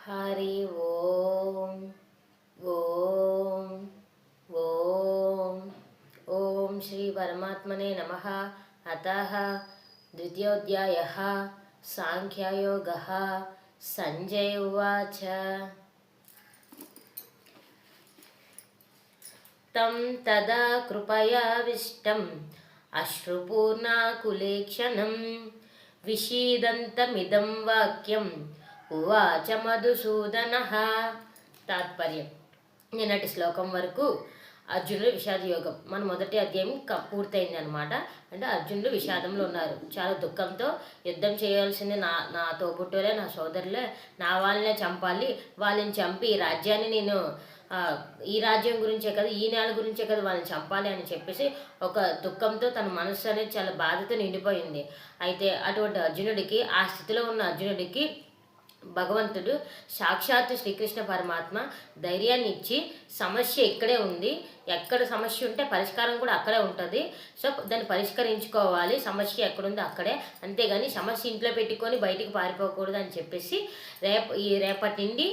हरि ओम ओम ओम ओम श्री परमात्मने नमः। अतः द्वितीयोऽध्यायः सांख्ययोगः। संजय उवाच तं तदा कृपयाविष्टम् अश्रुपूर्णाकुलेक्षणं विषीदन्तमिदं वाक्यम् उवाच మధుసూదనః. తాత్పర్యం. నిన్నటి శ్లోకం వరకు అర్జునుడు విషాద యోగం మన మొదటి అధ్యాయం పూర్తయింది అనమాట. అంటే అర్జునుడు విషాదంలో ఉన్నారు, చాలా దుఃఖంతో. యుద్ధం చేయాల్సింది నా నా తోబుట్టులే, నా సోదరులే, నా వాళ్ళనే చంపాలి, వాళ్ళని చంపి ఈ రాజ్యాన్ని నేను ఈ రాజ్యం గురించే కదా, ఈ నేల గురించే కదా వాళ్ళని చంపాలి అని చెప్పేసి ఒక దుఃఖంతో తన మనస్సు అనేది చాలా బాధతో నిండిపోయింది. అయితే అటువంటి అర్జునుడికి, ఆ స్థితిలో ఉన్న అర్జునుడికి భగవంతుడు సాక్షాత్తు శ్రీకృష్ణ పరమాత్మ ధైర్యాన్ని ఇచ్చి, సమస్య ఇక్కడే ఉంది, ఎక్కడ సమస్య ఉంటే పరిష్కారం కూడా అక్కడే ఉంటుంది, సో దాన్ని పరిష్కరించుకోవాలి, సమస్య ఎక్కడుందో అక్కడే, అంతేగాని సమస్య ఇంట్లో పెట్టుకొని బయటికి పారిపోకూడదు అని చెప్పేసి రేపటి నుండి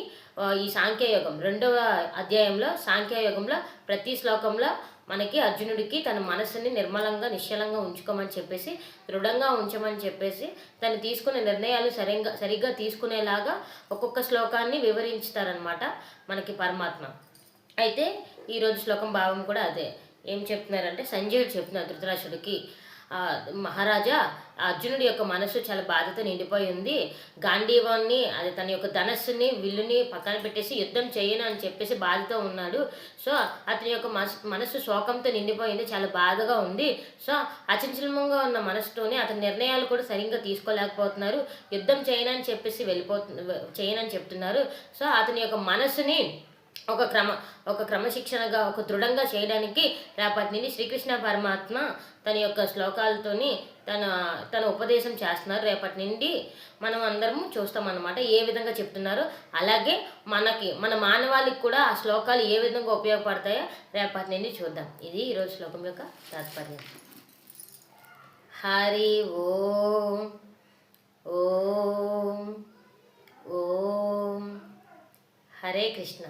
ఈ సాంఖ్యయోగం 2వ అధ్యాయంలో, సాంఖ్యయోగంలో ప్రతి శ్లోకంలో మనకి అర్జునుడికి తన మనసుని నిర్మలంగా నిశ్చలంగా ఉంచుకోమని చెప్పేసి, దృఢంగా ఉంచమని చెప్పేసి, తను తీసుకునే నిర్ణయాలు సరిగ్గా తీసుకునేలాగా ఒక్కొక్క శ్లోకాన్ని వివరించుతారనమాట మనకి పరమాత్మ. అయితే ఈరోజు శ్లోకం భావం కూడా అదే. ఏం చెప్తున్నారంటే, సంజయుడు చెప్తున్నారు ధృతరాష్ట్రుడికి, మహారాజా, అర్జునుడి యొక్క మనసు చాలా బాధతో నిండిపోయి ఉంది. గాంధీవాన్ని, అది తన యొక్క ధనస్సుని, విల్లుని పక్కన పెట్టేసి యుద్ధం చేయను అని చెప్పేసి బాధతో ఉన్నాడు. సో అతని యొక్క మనసు శోకంతో నిండిపోయింది, చాలా బాధగా ఉంది. సో అచంచలంగా ఉన్న మనసుతోనే అతని నిర్ణయాలు కూడా సరిగ్గా తీసుకోలేకపోతున్నారు. యుద్ధం చేయనని చెప్పేసి చేయనని చెప్తున్నారు. సో అతని యొక్క మనసుని ఒక క్రమశిక్షణగా, ఒక దృఢంగా చేయడానికి రేపటి నుండి శ్రీకృష్ణ పరమాత్మ తన యొక్క శ్లోకాలతోని తన ఉపదేశం చేస్తున్నారు. రేపటి నుండి మనం అందరము చూస్తామన్నమాట ఏ విధంగా చెప్తున్నారో. అలాగే మన మానవాళికి కూడా ఆ శ్లోకాలు ఏ విధంగా ఉపయోగపడతాయో రేపటి నుండి చూద్దాం. ఇది ఈరోజు శ్లోకం యొక్క తాత్పర్యం. హరి ఓం ఓం ఓం. హరే కృష్ణ.